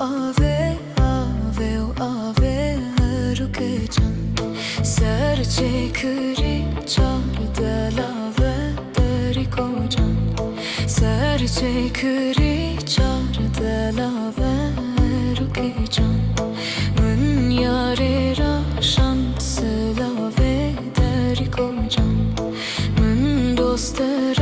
ave, ave, o ave, ruke can. Serçe kri çar lave deri kocan. Serçe kri çar lave ruke can. Mın yare ra şans lave deri kocan. Mın doster